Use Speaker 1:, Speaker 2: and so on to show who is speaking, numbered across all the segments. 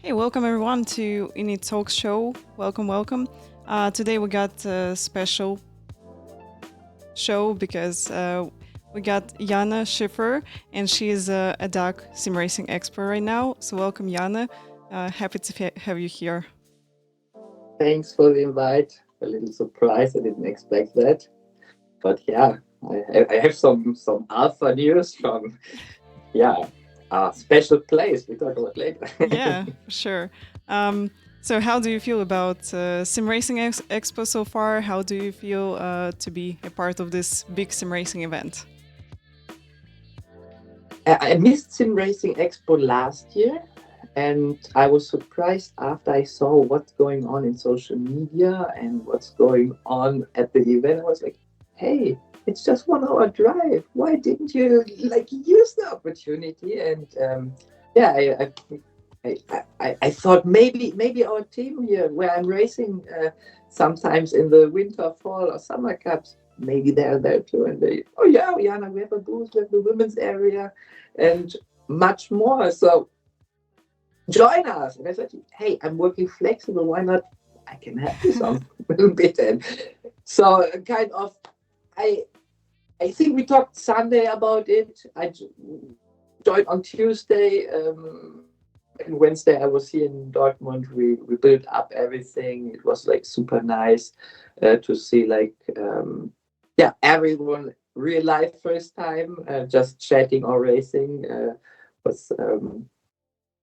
Speaker 1: Hey, welcome everyone to INIT Talks show. Welcome. Today we got a special show because we got Jana Schiffer, and she is a ADAC SimRacing Expo right now. So welcome, Jana. Happy to have you here.
Speaker 2: Thanks for the invite. A little surprise. I didn't expect that. But yeah, I have some alpha news from, a special place we talk about later.
Speaker 1: Yeah, for sure. So how do you feel about SimRacing Expo so far? How do you feel to be a part of this big SimRacing event?
Speaker 2: I missed SimRacing Expo last year, and I was surprised after I saw what's going on in social media and what's going on at the event. I was like, hey, it's just 1 hour drive. Why didn't you use the opportunity? And I thought maybe our team here, where I'm racing sometimes in the winter, fall, or summer cups, maybe they're there too. And Jana, we have a booth, we have the women's area, and much more. So join us. And I said, hey, I'm working flexible. Why not? I can help you some a little bit. And so kind of, I I think we talked Sunday about it. Joined on Tuesday. And Wednesday I was here in Dortmund. We built up everything. It was like super nice to see like everyone real life first time. Just chatting or racing was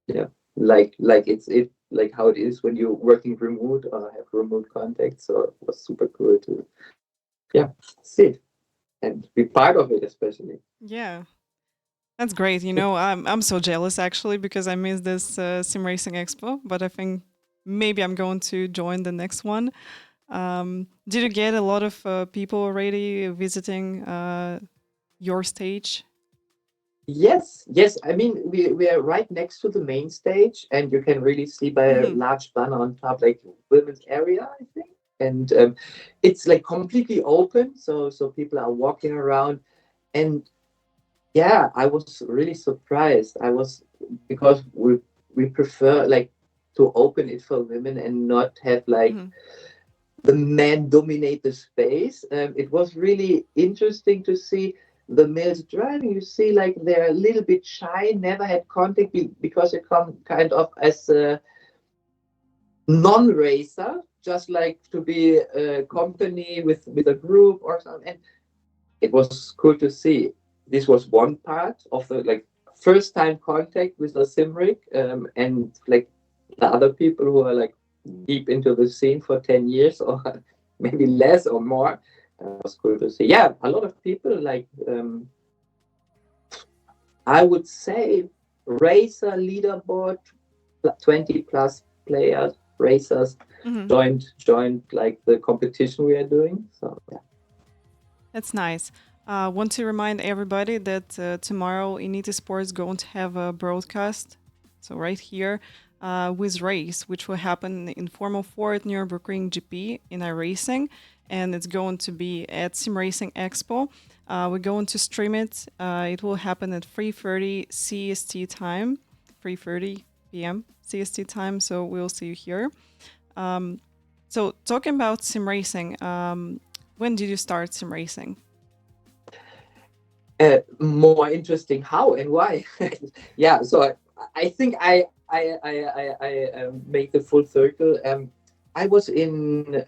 Speaker 2: yeah like it like how it is when you're working remote or have remote contact. So it was super cool to see it and be part of it, especially.
Speaker 1: Yeah, that's great. I'm so jealous actually because I missed this Sim Racing Expo, but I think maybe I'm going to join the next one. Did you get a lot of people already visiting your stage?
Speaker 2: Yes. I mean, we are right next to the main stage, and you can really see by a
Speaker 1: Hmm.
Speaker 2: large banner on top, like women's area, I think. And it's like completely open, so people are walking around, and yeah, I was really surprised. I was because we prefer like to open it for women and not have like
Speaker 1: Hmm.
Speaker 2: the men dominate the space. It was really interesting to see the males driving. You see, like they're a little bit shy, never had contact because they come kind of as a non-racer, just like to be a company with a group or something. And it was cool to see. This was one part of the like first time contact with the Simric, and like the other people who are like deep into the scene for 10 years or maybe less or more. It was cool to see. Yeah, a lot of people like I would say racer leaderboard 20 plus players racers
Speaker 1: Hmm.
Speaker 2: joined like the competition we are doing. So yeah.
Speaker 1: That's nice. Want to remind everybody that tomorrow INIT Sports is going to have a broadcast. So right here with race, which will happen in Formula 4 at Nürburgring GP in iRacing, and it's going to be at SimRacing Expo. We're going to stream it. It will happen at 3:30 CST time, 3:30 p.m. CST time. So we'll see you here. Um, so talking about sim racing, when did you start sim racing?
Speaker 2: More interesting how and why. Yeah, so I think I make the full circle. I was in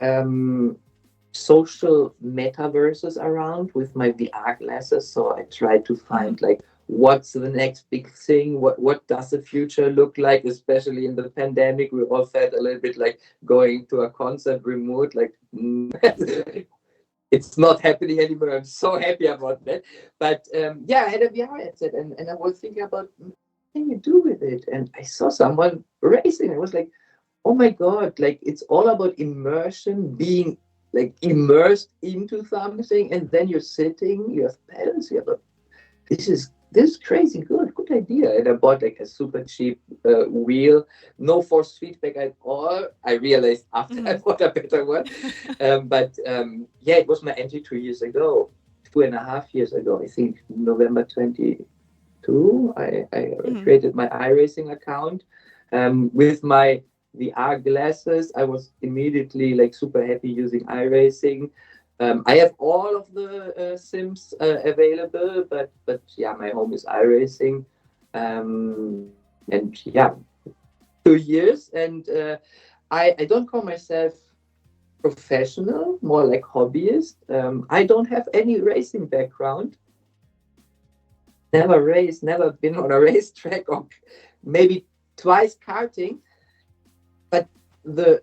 Speaker 2: social metaverses around with my VR glasses, so I tried to
Speaker 1: Hmm.
Speaker 2: find like what's the next big thing, what does the future look like, especially in the pandemic. We all felt a little bit like going to a concert remote, like it's not happening anymore. I'm so happy about that. But I had a VR headset, and I was thinking about what can you do with it? And I saw someone racing. I was like, oh my god, like it's all about immersion, being like immersed into something, and then you're sitting, you have pedals, you have a this is crazy good idea. And I bought like a super cheap wheel, no force feedback at all. I realized after I
Speaker 1: Hmm.
Speaker 2: bought a better one. But yeah, it was my entry 2 years ago, 2.5 years ago, I think November 22. I
Speaker 1: Hmm.
Speaker 2: created my iRacing account with my VR glasses. I was immediately like super happy using iRacing. I have all of the sims available, but yeah, my home is iRacing, and yeah, 2 years, and I don't call myself professional, more like hobbyist. I don't have any racing background. Never raced, never been on a racetrack, or maybe twice karting. But the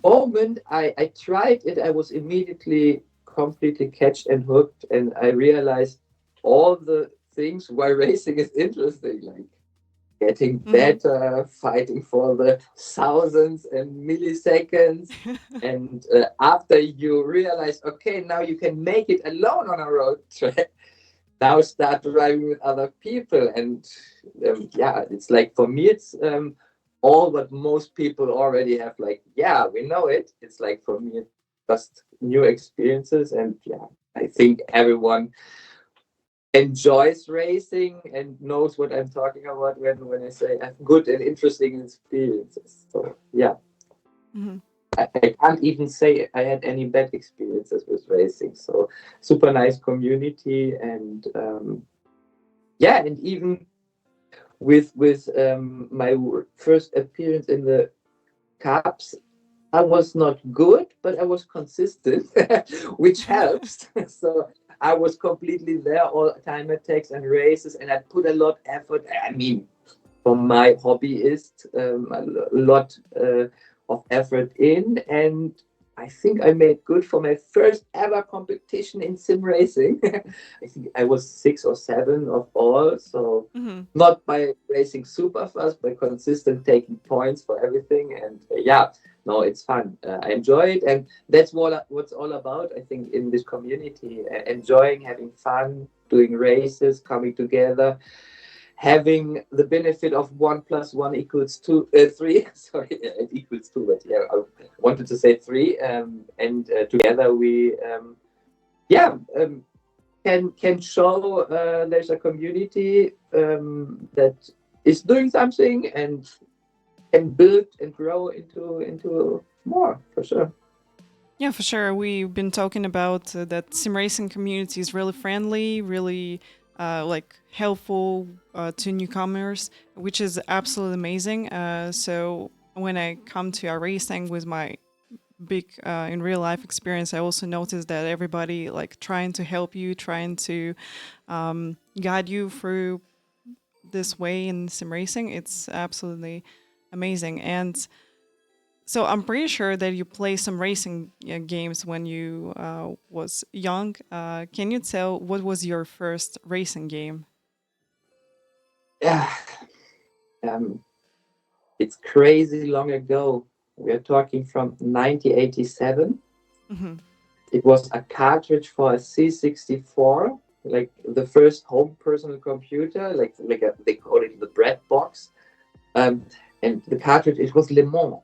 Speaker 2: moment I tried it, I was immediately completely catched and hooked, and I realized all the things why racing is interesting, like getting
Speaker 1: Hmm.
Speaker 2: better, fighting for the thousands and milliseconds. And after you realize, okay, now you can make it alone on a road track, now start driving with other people. And yeah, it's like for me, it's all what most people already have. Like, yeah, we know it. It's like for me, it's just new experiences. And yeah, I think everyone enjoys racing and knows what I'm talking about when I say I have good and interesting experiences. So yeah,
Speaker 1: Mhm.
Speaker 2: I can't even say I had any bad experiences with racing. So super nice community and yeah, and even with my first appearance in the cups, I was not good, but I was consistent, which helps. So I was completely there all time attacks and races, and I put a lot effort. I mean, for my hobbyist, a lot of effort in, and I think I made good for my first ever competition in sim racing. I think I was 6 or 7 of all, so
Speaker 1: Mhm.
Speaker 2: not by racing super fast, but consistent taking points for everything. And yeah, no, it's fun. I enjoy it, and that's what's all about. I think in this community, enjoying, having fun, doing races, coming together, having the benefit of 1 + 1 = 3. Sorry, it equals 2, but yeah, I wanted to say 3. And together we, yeah, can show there's a community that is doing something and can build and grow into more for sure.
Speaker 1: Yeah, for sure. We've been talking about that sim racing community is really friendly, really like helpful to newcomers, which is absolutely amazing. So when I come to a racing with my big in real life experience, I also noticed that everybody like trying to help you, trying to guide you through this way in sim racing. It's absolutely amazing. And so I'm pretty sure that you play some racing games when you was young. Can you tell what was your first racing game?
Speaker 2: Yeah, um, it's crazy long ago. We are talking from 1987.
Speaker 1: Hmm.
Speaker 2: It was a cartridge for a C64, like the first home personal computer, they call it the bread box. Um, and the cartridge, it was Le Mans,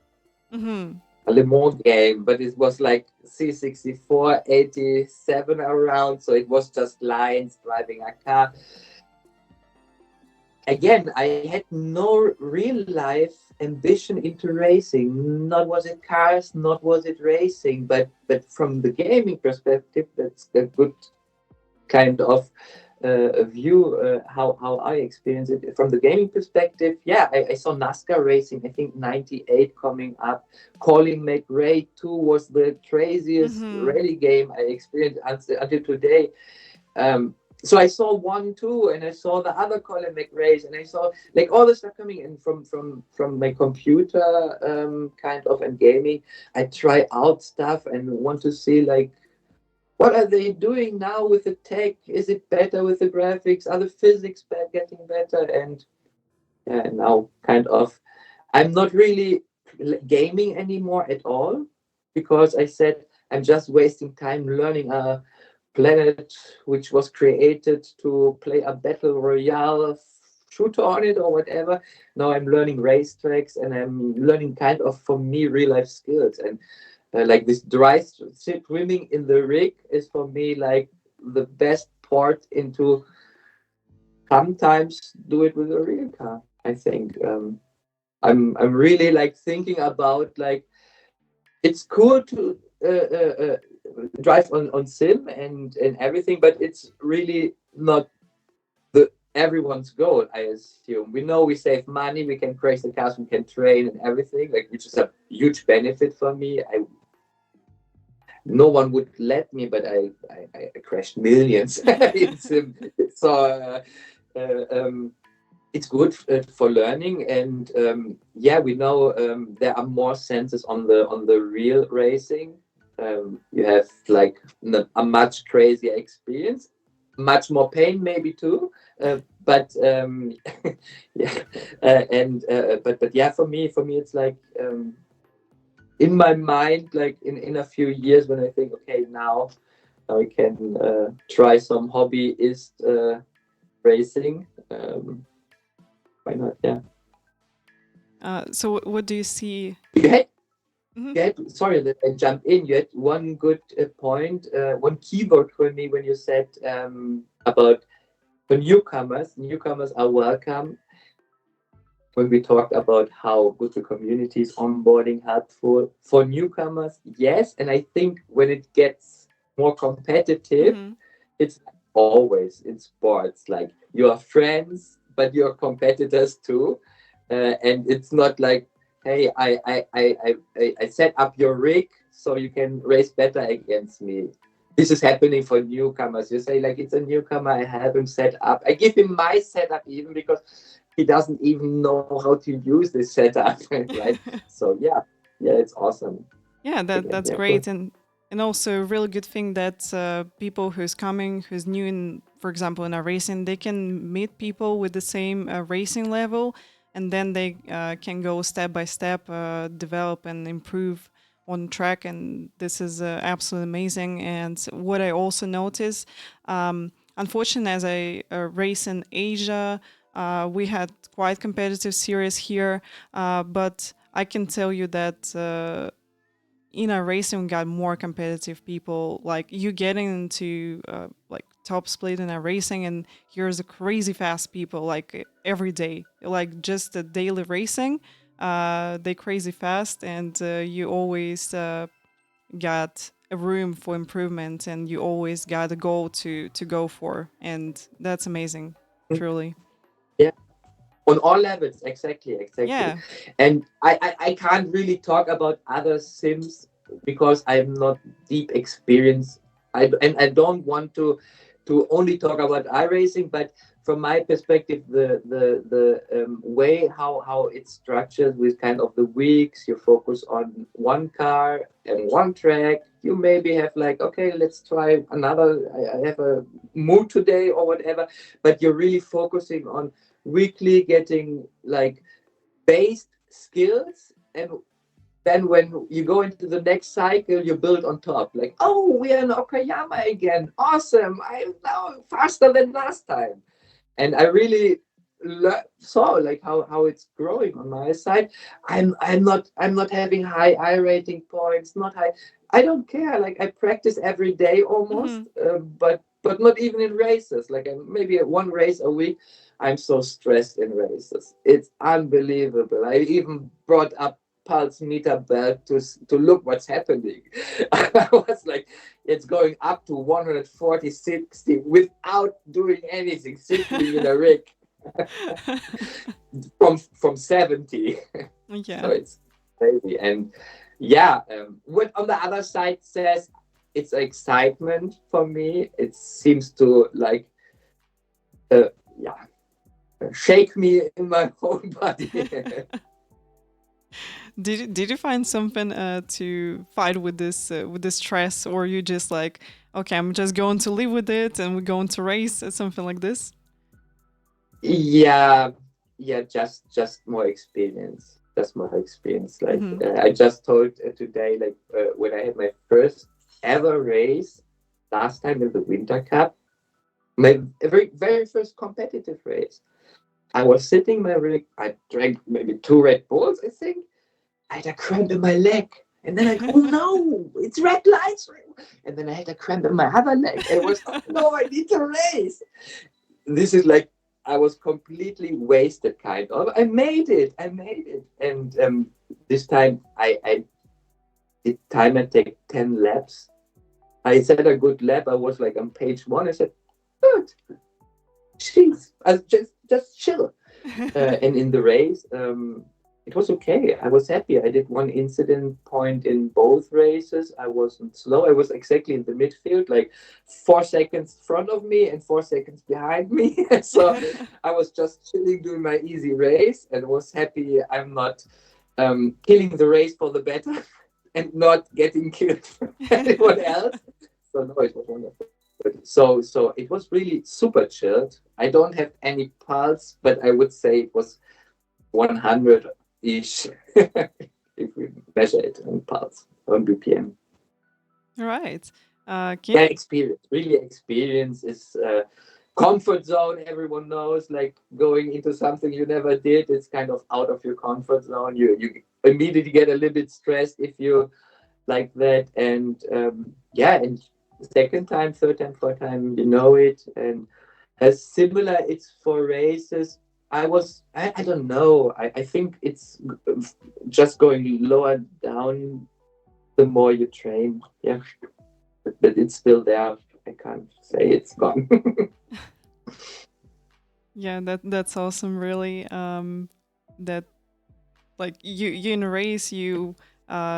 Speaker 1: Hmm.
Speaker 2: a Le Mans game, but it was like C64 87 around, so it was just lines driving a car. Again, I had no real life ambition into racing. Not was it cars, not was it racing, but from the gaming perspective, that's a good kind of view how I experience it from the gaming perspective. Yeah, I saw NASCAR racing. I think '98 coming up. Colin McRae 2 was the craziest
Speaker 1: Hmm.
Speaker 2: rally game I experienced until today. So I saw 1, 2, and I saw the other Colin McRae's, and I saw like all the stuff coming in from my computer kind of and gaming. I try out stuff and want to see like what are they doing now with the tech? Is it better with the graphics? Are the physics getting better? And yeah, now kind of, I'm not really gaming anymore at all because I said I'm just wasting time learning a planet which was created to play a battle royale shooter on it or whatever. Now I'm learning racetracks and I'm learning kind of for me real life skills and like this dry swimming in the rig is for me like the best part into sometimes do it with a real car. I think I'm really like thinking about like it's cool to drive on sim and everything, but it's really not the everyone's goal. I assume we know we save money, we can crash the cars, we can train and everything, like which is a huge benefit for me. I No one would let me, but I crashed millions in sim. So it's good for learning, and yeah, we know there are more senses on the real racing. You have like a much crazier experience, much more pain maybe too. But yeah, and but yeah, for me, it's like in my mind, like in a few years when I think, okay, now I can try some hobbyist racing. Why not? Yeah.
Speaker 1: So what do you see?
Speaker 2: You had,
Speaker 1: Hmm.
Speaker 2: you had, sorry that I jumped in. You had one good point, one keyword for me when you said about So newcomers are welcome. When we talked about how good the community is, onboarding helpful for newcomers, yes. And I think when it gets more competitive,
Speaker 1: Mm-hmm.
Speaker 2: it's always in sports, like you're friends but you're competitors too. And it's not like, hey, I set up your rig so you can race better against me. This is happening for newcomers. You say, like, it's a newcomer, I help him set up, I give him my setup even because he doesn't even know how to use this setup. Right? So yeah, it's awesome.
Speaker 1: Yeah,
Speaker 2: Again,
Speaker 1: that's
Speaker 2: yeah, cool.
Speaker 1: great, and also a really good thing that people who's coming, who's new in, for example, in a racing, they can meet people with the same racing level, and then they can go step by step, develop and improve on track, and this is absolutely amazing. And what I also noticed, unfortunately, as I race in Asia, we had quite competitive series here, but I can tell you that. In a racing we got more competitive people, like you getting into like top split in a racing, and here's a crazy fast people like every day, like just the daily racing, they crazy fast, and you always got a room for improvement, and you always got a goal to go for, and that's amazing, truly.
Speaker 2: Yeah, on all levels, exactly.
Speaker 1: Yeah.
Speaker 2: And I can't really talk about other sims because I'm not deep experienced. I don't want to only talk about iRacing, but from my perspective, the way how it's structured with kind of the weeks, you focus on one car and one track. You maybe have like, okay, let's try another. I have a mood today or whatever, but you're really focusing on weekly getting like based skills, and then when you go into the next cycle you build on top, like, oh, we are in Okayama again, awesome, I'm now faster than last time. And I really saw like how it's growing on my side. I'm not having high I rating points, not high. I don't care. Like I practice every day almost,
Speaker 1: Hmm.
Speaker 2: but not even in races. Like maybe one race a week. I'm so stressed in races. It's unbelievable. I even brought up pulse meter belt to look what's happening. I was like, it's going up to 140, 60 without doing anything, simply in a rig from 70. So
Speaker 1: Yeah.
Speaker 2: it's crazy. And yeah, what on the other side says it's excitement for me. It seems to like, yeah, shake me in my whole body.
Speaker 1: Did you find something to fight with this stress, or you just like, okay, I'm just going to live with it and we're going to race, something like this?
Speaker 2: Yeah, yeah, just more experience, just more experience. Like
Speaker 1: Mm-hmm.
Speaker 2: I just told today, like when I had my first ever race last time in the Winter Cup, my very first competitive race. I was sitting my rig. I drank maybe two Red Bulls, I think. I had a cramp in my leg. And then I go, oh no, it's red lights. And then I had a cramp in my other leg. And it was, oh no, I need to race. This is like, I was completely wasted, kind of. I made it. And this time I did time and take 10 laps. I said a good lap. I was like on page one. I said, good. Jeez, just chill. And in the race, it was okay. I was happy. I did one incident point in both races. I wasn't slow. I was exactly in the midfield, like 4 seconds front of me and 4 seconds behind me. So I was just chilling, doing my easy race, and was happy I'm not killing the race for the better and not getting killed from anyone else. So no, it was wonderful. So it was really super chilled. I don't have any pulse, but I would say it was 100 ish if we measure it in pulse on BPM.
Speaker 1: Right.
Speaker 2: Yeah,
Speaker 1: Can
Speaker 2: experience, really experience is comfort zone. Everyone knows, like going into something you never did, it's kind of out of your comfort zone. You immediately get a little bit stressed if you like that. And yeah, and second time, third time, fourth time, you know it. And Similar, it's for races. I don't know. I think it's just going lower down the more you train. Yeah, but it's still there. I can't say it's gone.
Speaker 1: Yeah, that's awesome. Really, that like you in a race you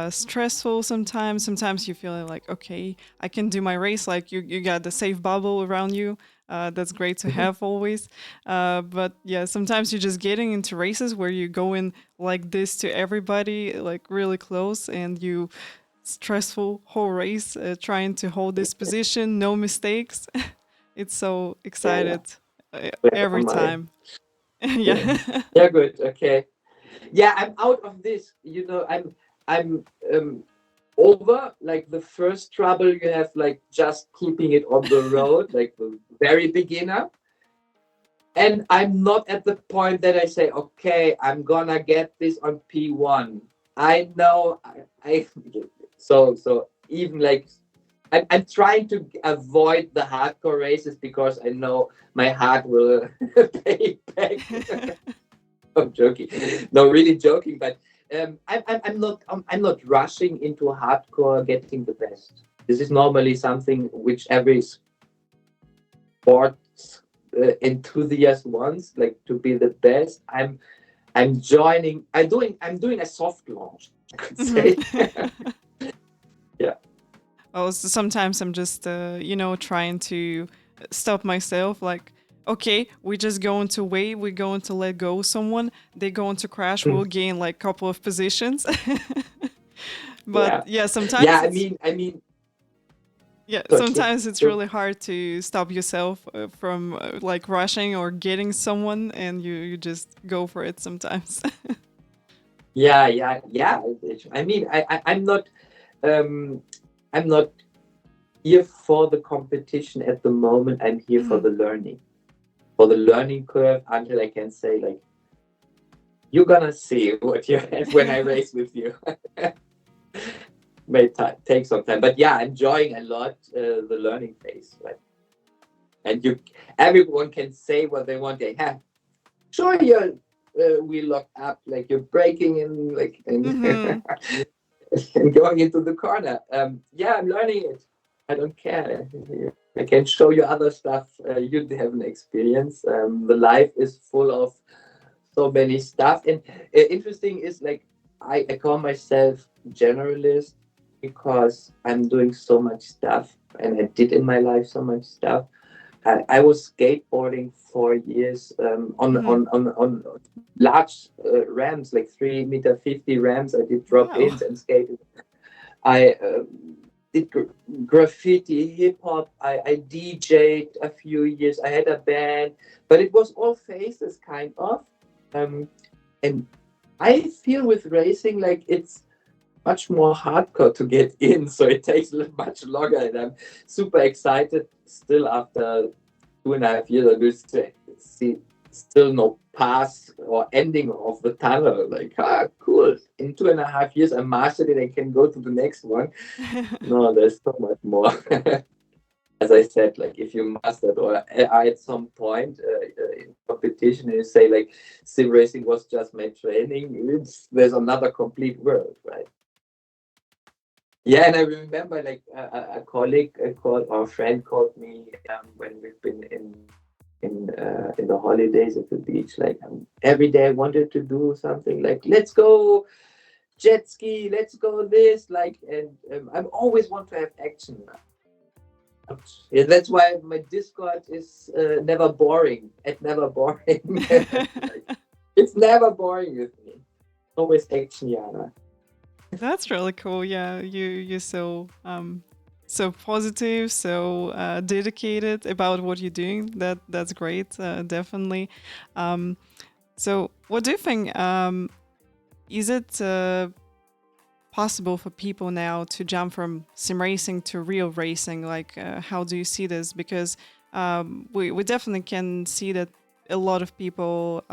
Speaker 1: stressful sometimes. Sometimes you feel like, okay, I can do my race. Like you got the safe bubble around you. That's great to have always. But yeah, sometimes you're just getting into races where you go in like this to everybody, like really close, and you stressful whole race trying to hold this position, no mistakes. It's so
Speaker 2: Yeah, yeah.
Speaker 1: excited
Speaker 2: Where
Speaker 1: every
Speaker 2: am I?
Speaker 1: time.
Speaker 2: Yeah.
Speaker 1: Yeah.
Speaker 2: Yeah, good. Okay. Yeah, I'm out of this. I'm over like the first trouble you have, like just keeping it on the road, like the very beginner. And I'm not at the point that I say, okay, I'm gonna get this on P1. I know I so even like I'm trying to avoid the hardcore races because I know my heart will pay back. I'm joking. No, really joking. But I'm not rushing into hardcore getting the best. This is normally something which every sports enthusiast wants, like to be the best. I'm joining. I'm doing a soft launch, I could say.
Speaker 1: Mhm.
Speaker 2: Yeah.
Speaker 1: Oh, so sometimes I'm just, trying to stop myself. Like, okay, we're just going to wait. We're going to let go someone. They're going to crash. We'll gain like a couple of positions. But
Speaker 2: Yeah.
Speaker 1: yeah,
Speaker 2: Yeah.
Speaker 1: sometimes
Speaker 2: I
Speaker 1: it's
Speaker 2: mean. I mean.
Speaker 1: yeah,
Speaker 2: Okay.
Speaker 1: sometimes it's
Speaker 2: So,
Speaker 1: really hard to stop yourself from like rushing or getting someone, and you just go for it sometimes.
Speaker 2: yeah. Yeah. Yeah. I mean, I'm not. Um, I'm not here for the competition at the moment. I'm here for
Speaker 1: Mhm.
Speaker 2: the learning, for the learning curve until I can say like, you're gonna see what you have when I race with you. May take some time, but yeah, enjoying a lot the learning phase, right? And everyone can say what they want. They have sure we lock up like you're breaking in like and,
Speaker 1: Mhm.
Speaker 2: and going into the corner. Yeah, I'm learning it. I don't care. I can show you other stuff you haven't experienced. The life is full of so many stuff, and interesting is like I call myself generalist because I'm doing so much stuff, and I did in my life so much stuff. I was skateboarding for years
Speaker 1: Mhm.
Speaker 2: on large ramps, like 3 meter 50 ramps. I did drop
Speaker 1: Wow.
Speaker 2: ins and skated. I did graffiti, hip hop. I DJ'd a few years. I had a band, but it was all faces, kind of. Um, and I feel with racing like it's much more hardcore to get in, so it takes much longer. And I'm super excited still after 2.5 years. I do see still no pass or ending of the tunnel. Like, cool. In 2.5 years, I mastered it. I can go to the next one. No, there's so much more. As I said, like if you mastered or at some point in competition, and you say like sim racing was just my training, there's another complete world, right? Yeah, and I remember like a colleague called or a friend called me when we've been in the holidays at the beach. Like every day I wanted to do something like let's go jet ski, let's go this like, and I always want to have action. Yeah, that's why my Discord is never boring. It's never boring. Like, it's never boring with me. Always action, Jana.
Speaker 1: That's really cool. Yeah, you're so so positive, so dedicated about what you're doing. That's great. Definitely. Um, so, what do you think? Is it possible for people now to jump from sim racing to real racing? Like, how do you see this? Because we definitely can see that a lot of people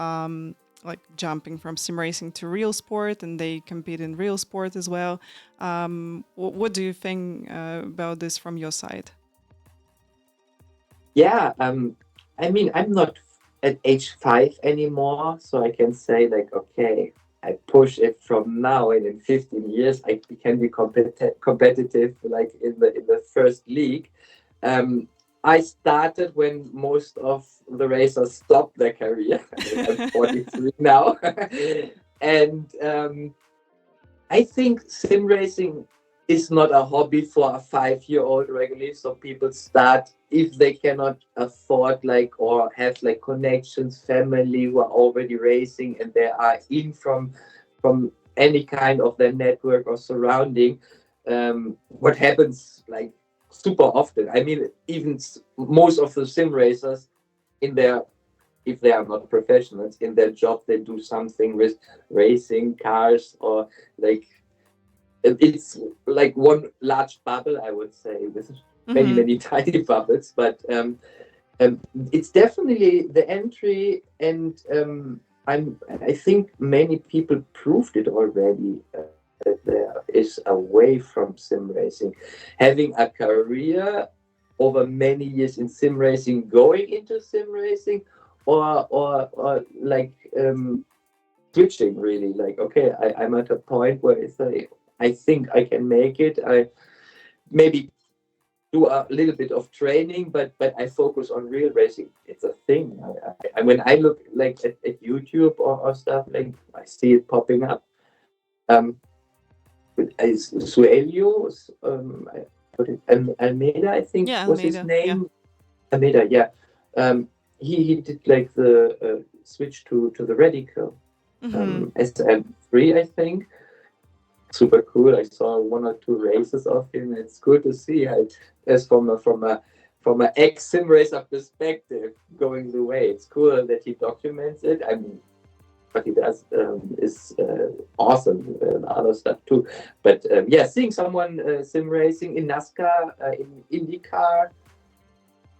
Speaker 1: like jumping from sim racing to real sport, and they compete in real sport as well. What do you think about this from your side?
Speaker 2: Yeah, I mean, I'm not at age 5 anymore, so I can say like, okay, I push it from now, and in 15 years I can be competitive like in the first league. Um, I started when most of the racers stopped their career. I'm 43 now, and I think sim racing is not a hobby for a 5-year-old regularly. So people start if they cannot afford like or have like connections, family who are already racing and they are in from any kind of their network or surrounding. What happens like super often? I mean, even most of the sim racers in their if they are not professionals in their job, they do something with racing cars or like it's like one large bubble, I would say, with many,
Speaker 1: Mm-hmm.
Speaker 2: many tiny bubbles. But um, it's definitely the entry, and I think many people proved it already that there is a way from sim racing, having a career over many years in sim racing, going into sim racing, or like switching really like okay I'm at a point where it's like I think I can make it. I maybe do a little bit of training, but I focus on real racing. It's a thing. When I look like at YouTube or stuff, like I see it popping up. Um, Suelio, I put it, Almeida, I think
Speaker 1: Yeah,
Speaker 2: was his
Speaker 1: Almeida. Yeah.
Speaker 2: name. Almeida, yeah. He did like the switch to the radical
Speaker 1: Mm-hmm.
Speaker 2: SM3, I think. Super cool. I saw 1 or 2 races of him. It's good to see how, as from a ex sim racer perspective, going the way. It's cool that he documents it. I mean, what he does is awesome. Other stuff too. But yeah, seeing someone sim racing in NASCAR, in IndyCar,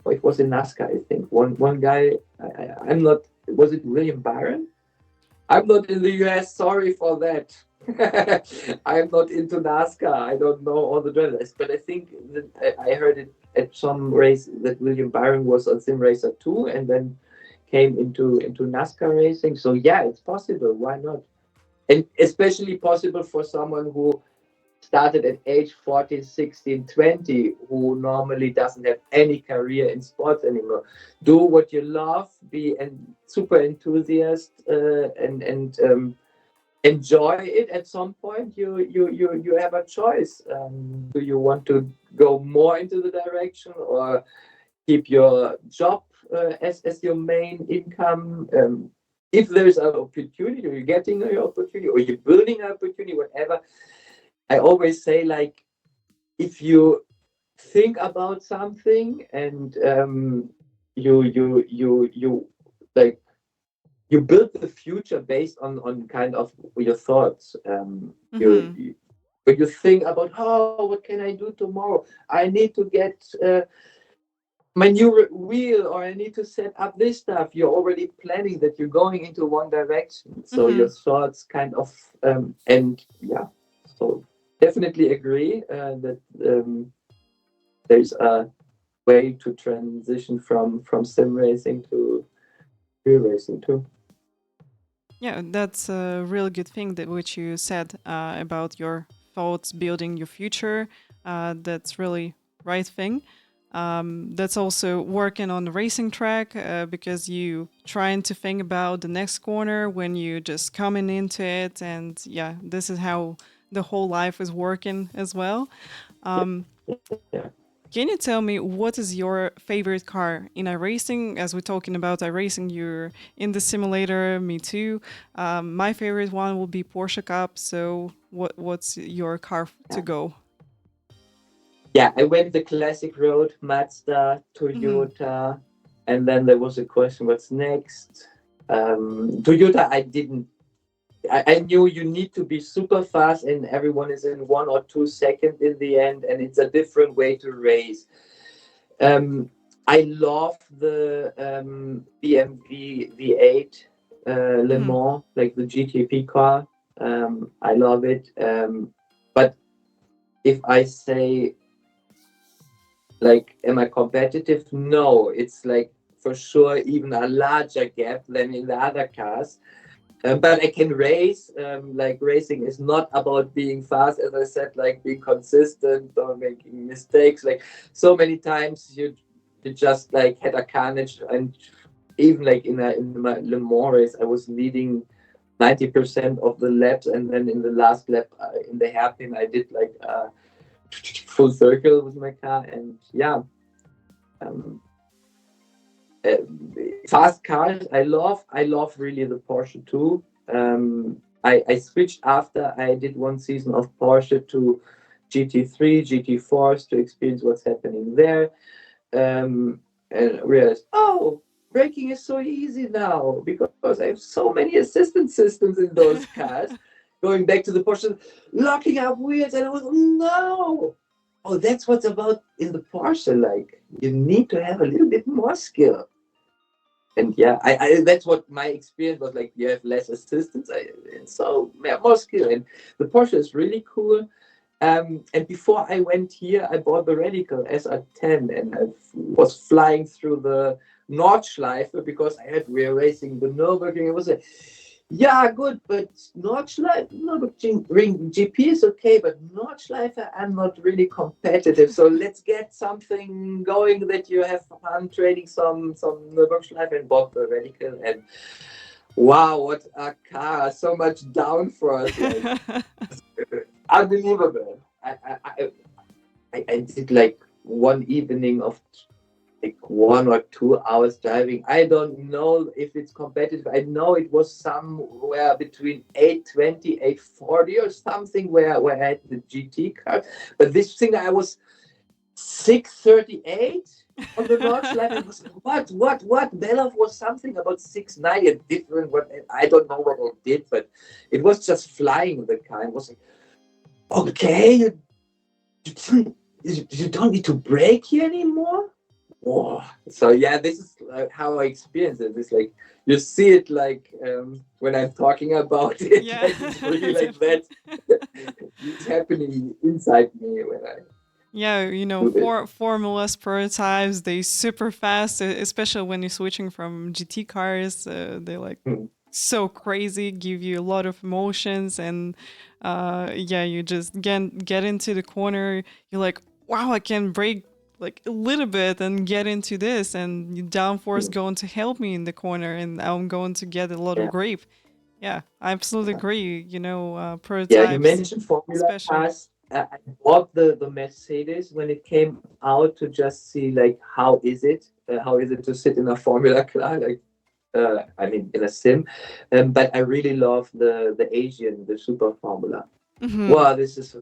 Speaker 2: or it was in NASCAR, I think. One guy, I'm not. Was it William Byron? I'm not in the US. Sorry for that. I'm not into NASCAR. I don't know all the drivers, but I think that I heard it at some race that William Byron was on Sim Racer 2 and then came into NASCAR racing. So yeah, it's possible. Why not? And especially possible for someone who started at age 14, 16, 20, who normally doesn't have any career in sports anymore. Do what you love, be a super enthusiast, and enjoy it. At some point you have a choice. Do you want to go more into the direction or keep your job as your main income? If there's an opportunity, or you're getting an opportunity, or you're building an opportunity, whatever, I always say like if you think about something and you like you build the future based on kind of your thoughts.
Speaker 1: Mm-hmm.
Speaker 2: When you think about what can I do tomorrow? I need to get my new wheel, or I need to set up this stuff. You're already planning that you're going into one direction, so
Speaker 1: Mm-hmm.
Speaker 2: your thoughts kind of and yeah. So definitely agree that there's a way to transition from sim racing to real racing too.
Speaker 1: Yeah, that's a really good thing that which you said about your thoughts building your future. That's really right thing. That's also working on the racing track because you trying to think about the next corner when you just coming into it, and yeah, this is how the whole life is working as well.
Speaker 2: Yeah,
Speaker 1: Um,
Speaker 2: yeah.
Speaker 1: can you tell me what is your favorite car in iRacing? As we're talking about iRacing, you're in the simulator. Me too. My favorite one will be Porsche Cup. So, what's your car to go?
Speaker 2: Yeah, I went the classic road, Mazda,
Speaker 1: Mm-hmm.
Speaker 2: Toyota, and then there was a question, what's next? Toyota, I didn't. I knew you need to be super fast, and everyone is in 1 or 2 seconds in the end, and it's a different way to race. Um, I love the BMW V8 Le
Speaker 1: Mm-hmm.
Speaker 2: Mans, like the GTP car. I love it. But if I say like am I competitive? No, it's like for sure even a larger gap than in the other cars. But I can race. Like racing is not about being fast, as I said, like being consistent or making mistakes. Like so many times you just like had a carnage, and even like in my Le Mans race, I was leading 90% of the laps, and then in the last lap in the hairpin, I did like a full circle with my car, and yeah. Um, uh, Fast cars I love really the Porsche too. I switched after I did one season of Porsche to GT3 GT4s to experience what's happening there, and realized, oh, braking is so easy now because I have so many assistance systems in those cars. Going back to the Porsche, locking up wheels, and I was, no, oh, that's what's about in the Porsche. Like you need to have a little bit more skill. And yeah, I that's what my experience was like. You have less assistance, and so yeah, more skill. And the Porsche is really cool. And before I went here, I bought the Radical SR10, and I was flying through the Nordschleife because I had we were racing the Nürburgring. It was a, yeah, good, but Nürburgring GP is okay, but Nordschleife, I'm not really competitive. So let's get something going that you have fun training some Nürburgring, and bought the Radical. And wow, what a car! So much downforce, like unbelievable. I did like one evening of like 1 or 2 hours driving. I don't know if it's competitive. I know it was somewhere between 820, 840 or something where I had the GT car. But this thing I was 638 on the Nordschleife. It was what? Belov was something about 690, different. What I don't know what it did, but it was just flying the car. It was like, okay, you don't need to brake here anymore. Oh, so yeah, this is how I experience it. It's like you see it like when I'm talking about it,
Speaker 1: Yeah.
Speaker 2: like it's really like that. It's happening inside me when I
Speaker 1: Yeah,
Speaker 2: do this.
Speaker 1: formulas prototypes, they super fast, especially when you're switching from GT cars. They're like
Speaker 2: Hmm.
Speaker 1: so crazy, give you a lot of emotions, and yeah, you just get into the corner. You're like, wow, I can brake like a little bit and get into this, and downforce
Speaker 2: Hmm.
Speaker 1: going to help me in the corner, and I'm going to get a lot of
Speaker 2: Yeah,
Speaker 1: grip. Yeah, I absolutely
Speaker 2: yeah.
Speaker 1: agree.
Speaker 2: Yeah, you
Speaker 1: Prototypes,
Speaker 2: mentioned Formula
Speaker 1: special.
Speaker 2: Cars. I bought the Mercedes when it came out to just see like how is it to sit in a Formula car, like I mean in a sim. But I really love the Asian, the Super Formula.
Speaker 1: Hmm.
Speaker 2: Wow, this is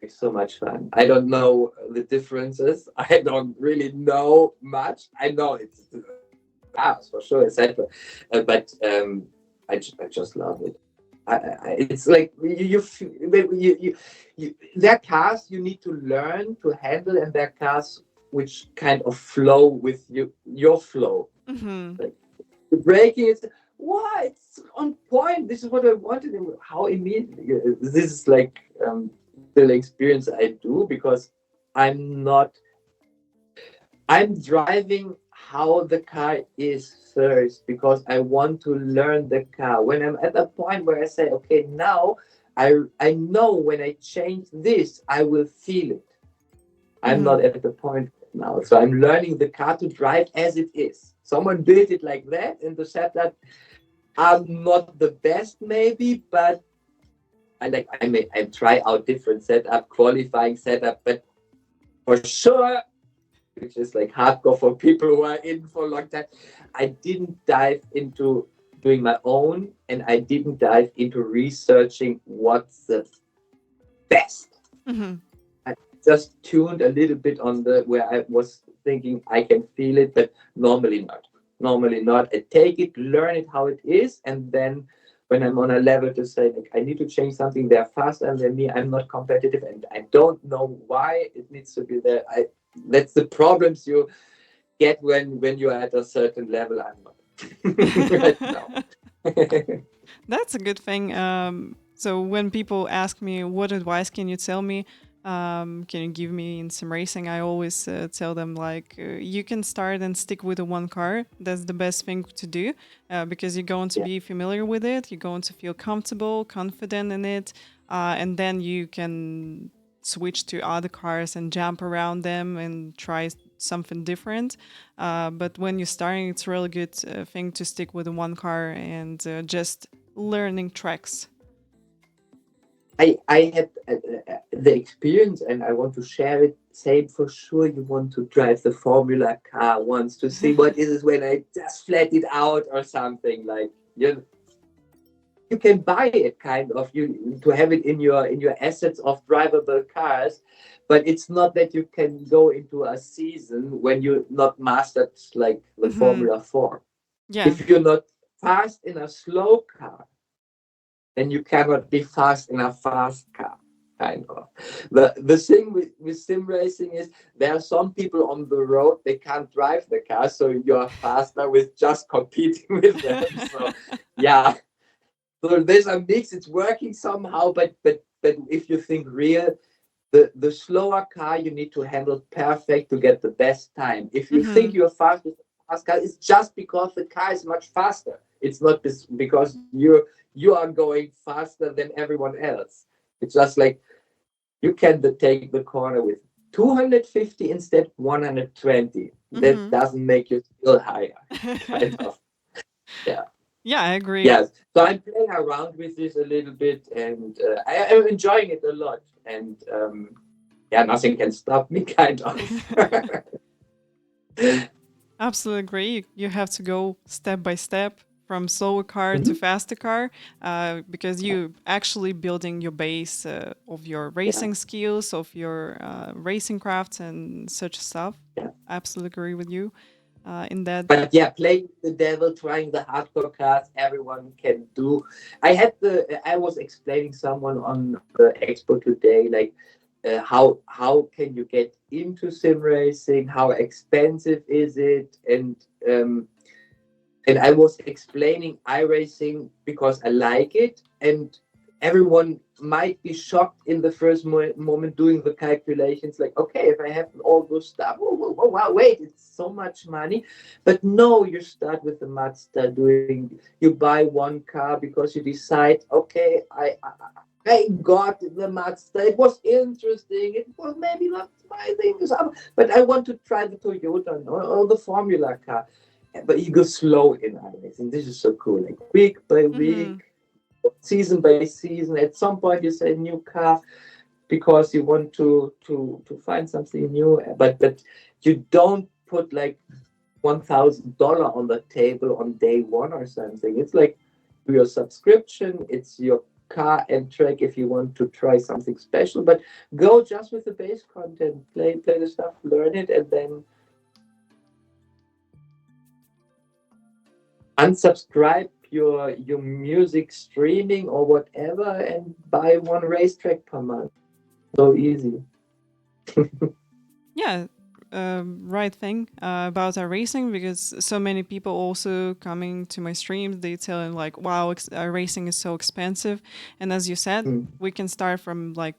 Speaker 2: so much fun. I don't know the differences. I don't really know much. I know it's fast for sure, etc. But I just love it. It's like there are cars you need to learn to handle, and there are cars which kind of flow with your flow.
Speaker 1: Hmm.
Speaker 2: Like the braking is, wow, it's on point. This is what I wanted. And how immediately this is like the experience I do because I'm not. I'm driving how the car is first because I want to learn the car. When I'm at a point where I say, okay, now I know when I change this, I will feel it. I'm
Speaker 1: Hmm.
Speaker 2: not at the point now. So I'm learning the car to drive as it is. Someone built it like that, and the setup are not the best, maybe, but I try out different setup, qualifying setup, but for sure, which is like hardcore for people who are in for a long time, I didn't dive into doing my own, and I didn't dive into researching what's the best.
Speaker 1: Hmm.
Speaker 2: I just tuned a little bit on the where I was thinking I can feel it, but normally not. Normally not. I take it, learn it how it is, and then when I'm on a level to say like I need to change something, they're faster than me. I'm not competitive, and I don't know why it needs to be there. I That's the problems you get when you're at a certain level. I'm not right now.
Speaker 1: That's a good thing. So when people ask me what advice can you tell me, can you give me in sim racing? I always tell them like you can start and stick with the one car. That's the best thing to do because you're going to
Speaker 2: Yeah.
Speaker 1: be familiar with it. You're going to feel comfortable, confident in it, and then you can switch to other cars and jump around them and try something different. But when you're starting, it's a really good thing to stick with the one car and just learning tracks.
Speaker 2: I had the experience, and I want to share it. Same for sure. You want to drive the Formula car once to see what is it when I just flat it out or something like you can buy it kind of you to have it in your assets of drivable cars, but it's not that you can go into a season when you not mastered like the
Speaker 1: Hmm.
Speaker 2: Formula 4.
Speaker 1: Yeah.
Speaker 2: If you're not fast in a slow car, then you cannot be fast in a fast car. Kind of. The thing with sim racing is there are some people on the road they can't drive the car, so you're faster with just competing with them. So yeah, so there's a mix. It's working somehow, but if you think real, the slower car you need to handle perfect to get the best time. If you think
Speaker 1: Hmm.
Speaker 2: you're fast with a fast car, it's just because the car is much faster. It's not because you are going faster than everyone else. It's just like you can take the corner with 250 instead 120. That
Speaker 1: Hmm.
Speaker 2: doesn't make you feel higher, kind of. Yeah.
Speaker 1: Yeah, I agree.
Speaker 2: Yes. So I'm playing around with this a little bit, and I'm enjoying it a lot. And yeah, nothing can stop me, kind of.
Speaker 1: Absolutely agree. You have to go step by step from slower car to
Speaker 2: Mhm.
Speaker 1: faster car because you actually building your base of your
Speaker 2: Yeah,
Speaker 1: racing skills, of your racing crafts and such stuff.
Speaker 2: yeah.
Speaker 1: Absolutely agree with you in that.
Speaker 2: But yeah, playing the devil, trying the hardcore cards, everyone can do. I was explaining someone on the expo today, like how can you get into sim racing? How expensive is it? And I was explaining iRacing because I like it, and everyone might be shocked in the first moment doing the calculations, like, okay, if I have all those stuff, wow, wait, it's so much money. But no, you start with the Mazda you buy one car because you decide, okay, I got the Mazda. It was interesting. It was maybe not my thing, but I want to try the Toyota or the Formula car, but you go slow in iRacing. This is so cool. Like week by
Speaker 1: Hmm.
Speaker 2: week, season by season. At some point, you say new car because you want to find something new. But you don't put like $1,000 on the table on day one or something. It's like your subscription. It's your car and track if you want to try something special. But go just with the base content. Play the stuff, learn it, and then unsubscribe your music streaming or whatever and buy one racetrack per month. So easy.
Speaker 1: Yeah, right thing about our racing because so many people also coming to my streams, they tell like, wow, our racing is so expensive. And as you said,
Speaker 2: Mm.
Speaker 1: we can start from like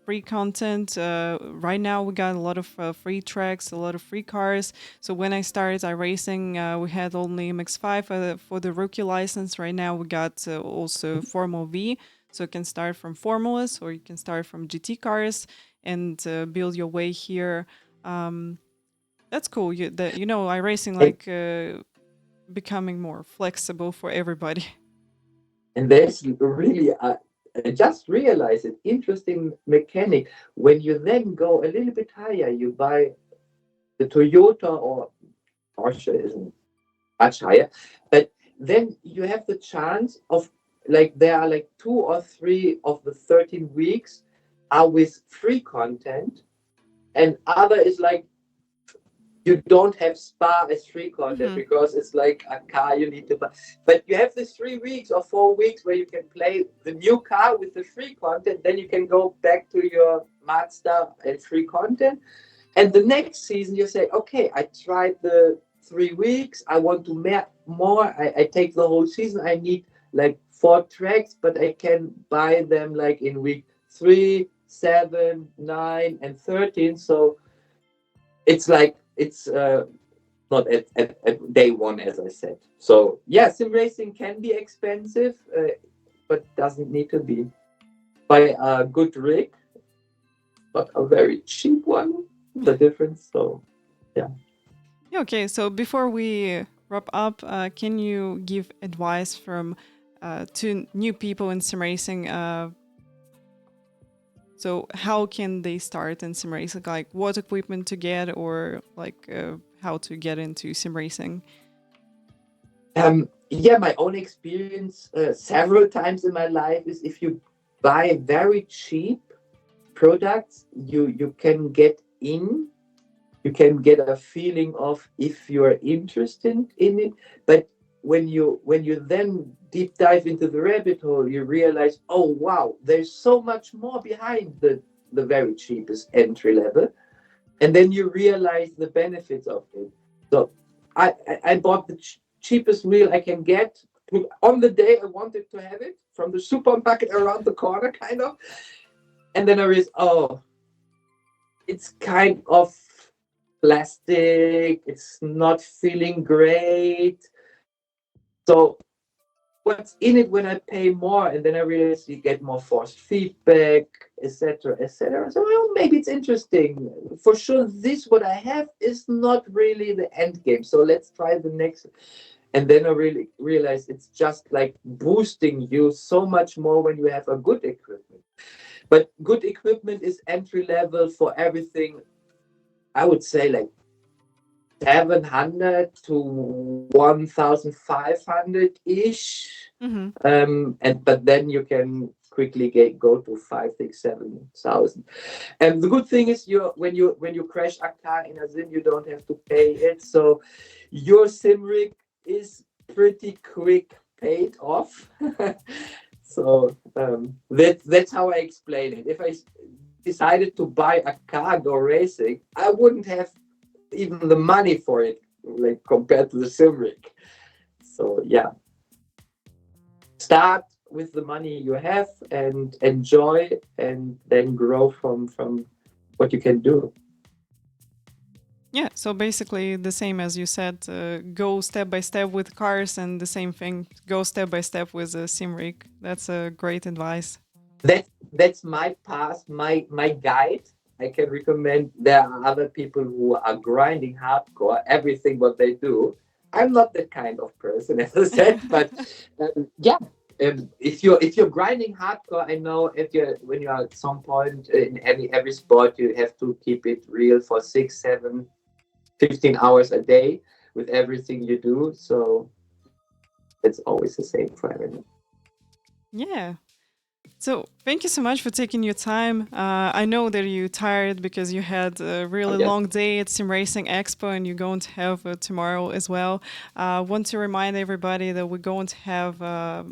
Speaker 1: free content. Right now, we got a lot of free tracks, a lot of free cars. So when I started iRacing, we had only MX5 for the rookie license. Right now, we got also Formula V. So you can start from formulas or you can start from GT cars and build your way here. Um, that's cool. iRacing
Speaker 2: And,
Speaker 1: like becoming more flexible for everybody.
Speaker 2: and there's really I just realized an interesting mechanic. When you then go a little bit higher, you buy the Toyota or Porsche isn't much higher, but then you have the chance of like there are like 2 or 3 of the 13 weeks are with free content, and other is like you don't have Spa as free content
Speaker 1: Hmm.
Speaker 2: because it's like a car you need to buy. But you have this 3 weeks or 4 weeks where you can play the new car with the free content. Then you can go back to your Mazda and free content. And the next season you say, okay, I tried the 3 weeks. I want to more. I take the whole season. I need like 4 tracks, but I can buy them like in week 3, 7, 9, and 13. So it's like it's not at day one, as I said. So yeah, sim racing can be expensive, but doesn't need to be. Buy a good rig, but a very cheap one. The difference. So yeah.
Speaker 1: Okay, so before we wrap up, can you give advice from to new people in sim racing? So how can they start in sim racing? Like what equipment to get, or like how to get into sim racing?
Speaker 2: Yeah, my own experience several times in my life is if you buy very cheap products, you can get in, you can get a feeling of if you are interested in it. But when you then deep dive into the rabbit hole, you realize, oh wow, there's so much more behind the very cheapest entry level, and then you realize the benefits of it. So I bought the cheapest wheel I can get on the day I wanted to have it from the supermarket around the corner, kind of. And then I realized, oh, it's kind of plastic. It's not feeling great. So what's in it when I pay more? And then I realized you get more forced feedback, etc., etc. So well, maybe it's interesting. For sure, this what I have is not really the end game. So let's try the next. And then I really realized it's just like boosting you so much more when you have a good equipment. But good equipment is entry level for everything. I would say like 700 to 1,500 ish.
Speaker 1: Mm-hmm.
Speaker 2: And but then you can quickly go to 5, 6, 7,000. And the good thing is, when you crash a car in a sim, you don't have to pay it. So your sim rig is pretty quick paid off. So that's how I explain it. If I decided to buy a car and go racing, I wouldn't have even the money for it, like compared to the sim rig. So yeah, start with the money you have and enjoy, and then grow from what you can do.
Speaker 1: Yeah, so basically the same as you said, go step by step with cars, and the same thing, go step by step with a sim rig. That's a great advice.
Speaker 2: That's my path, my guide. I can recommend. There are other people who are grinding hardcore everything what they do. I'm not that kind of person, as I said, but yeah. If you're grinding hardcore, I know if you when you're at some point in every sport, you have to keep it real for 6, 7, 15 hours a day with everything you do. So it's always the same for everyone.
Speaker 1: Yeah. So thank you so much for taking your time. I know that you're tired because you had a
Speaker 2: Oh,
Speaker 1: really
Speaker 2: yes.
Speaker 1: long day at SimRacing Expo, and you're going to have tomorrow as well. I want to remind everybody that we're going to have a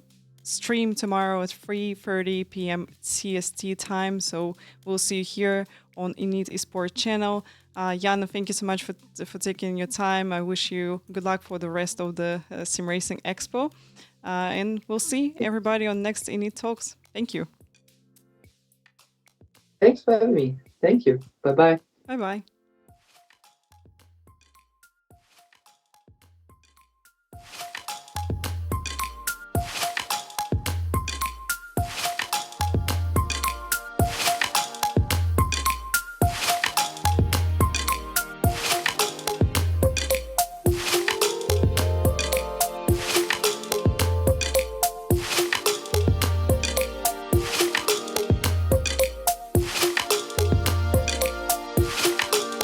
Speaker 1: stream tomorrow at 3:30 p.m. CST time. So we'll see you here on INIT Esport channel. Jana, thank you so much for taking your time. I wish you good luck for the rest of the SimRacing Expo. And we'll see everybody on next INIT Talks. Thank you.
Speaker 2: Thanks for having me. Thank you. Bye bye.
Speaker 1: Bye bye.